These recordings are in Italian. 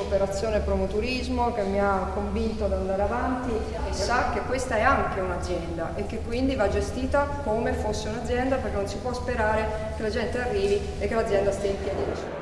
Operazione Promoturismo, che mi ha convinto ad andare avanti e sa che questa è anche un'azienda e che quindi va gestita come fosse un'azienda, perché non si può sperare che la gente arrivi e che l'azienda stia in piedi da sola.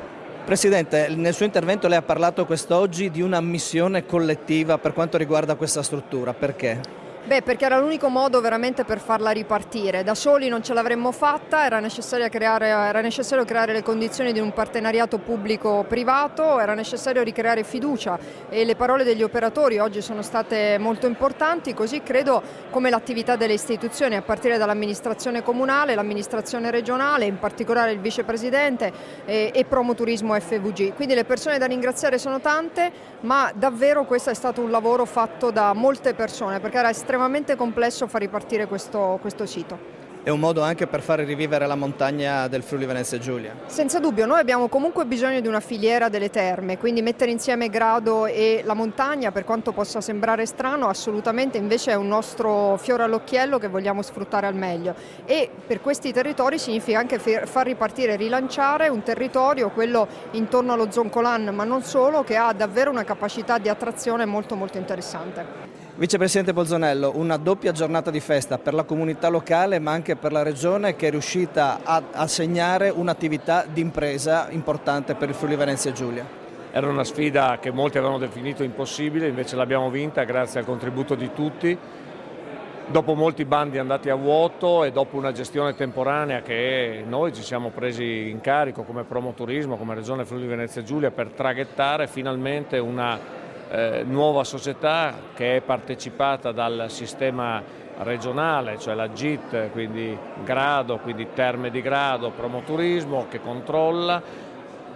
Presidente, nel suo intervento lei ha parlato quest'oggi di una missione collettiva per quanto riguarda questa struttura. Perché? Beh, perché era l'unico modo veramente per farla ripartire. Da soli non ce l'avremmo fatta, era necessario creare le condizioni di un partenariato pubblico-privato, era necessario ricreare fiducia e le parole degli operatori oggi sono state molto importanti, così credo come l'attività delle istituzioni, a partire dall'amministrazione comunale, l'amministrazione regionale, in particolare il vicepresidente e Promoturismo FVG. Quindi le persone da ringraziare sono tante, ma davvero questo è stato un lavoro fatto da molte persone, perché era estremamente complesso far ripartire questo sito. È un modo anche per fare rivivere la montagna del Friuli Venezia Giulia. Senza dubbio, noi abbiamo comunque bisogno di una filiera delle terme, quindi mettere insieme Grado e la montagna, per quanto possa sembrare strano, assolutamente invece è un nostro fiore all'occhiello che vogliamo sfruttare al meglio. E per questi territori significa anche far ripartire e rilanciare un territorio, quello intorno allo Zoncolan, ma non solo, che ha davvero una capacità di attrazione molto molto interessante. Vicepresidente Bolzonello, una doppia giornata di festa per la comunità locale ma anche per la Regione, che è riuscita a assegnare un'attività di impresa importante per il Friuli Venezia Giulia. Era una sfida che molti avevano definito impossibile, invece l'abbiamo vinta grazie al contributo di tutti. Dopo molti bandi andati a vuoto e dopo una gestione temporanea che noi ci siamo presi in carico come Promoturismo, come Regione Friuli Venezia Giulia, per traghettare finalmente una nuova società che è partecipata dal sistema regionale, cioè la GIT, quindi Grado, quindi Terme di Grado, Promoturismo, che controlla,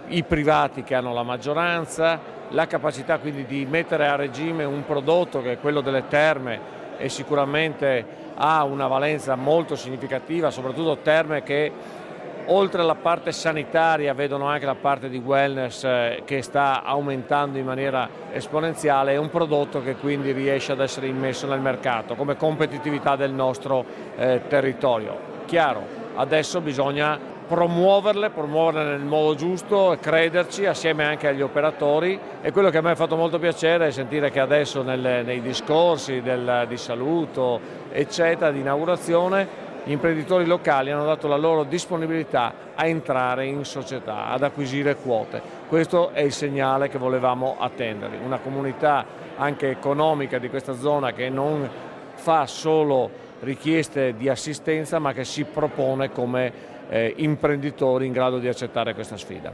i privati che hanno la maggioranza, la capacità quindi di mettere a regime un prodotto che è quello delle terme e sicuramente ha una valenza molto significativa, soprattutto terme che oltre alla parte sanitaria vedono anche la parte di wellness che sta aumentando in maniera esponenziale. È un prodotto che quindi riesce ad essere immesso nel mercato come competitività del nostro territorio. Chiaro, adesso bisogna promuoverle nel modo giusto, crederci assieme anche agli operatori, e quello che a me ha fatto molto piacere è sentire che adesso nei discorsi di saluto eccetera, di inaugurazione, gli imprenditori locali hanno dato la loro disponibilità a entrare in società, ad acquisire quote. Questo è il segnale che volevamo attendere. Una comunità anche economica di questa zona che non fa solo richieste di assistenza, ma che si propone come imprenditori in grado di accettare questa sfida.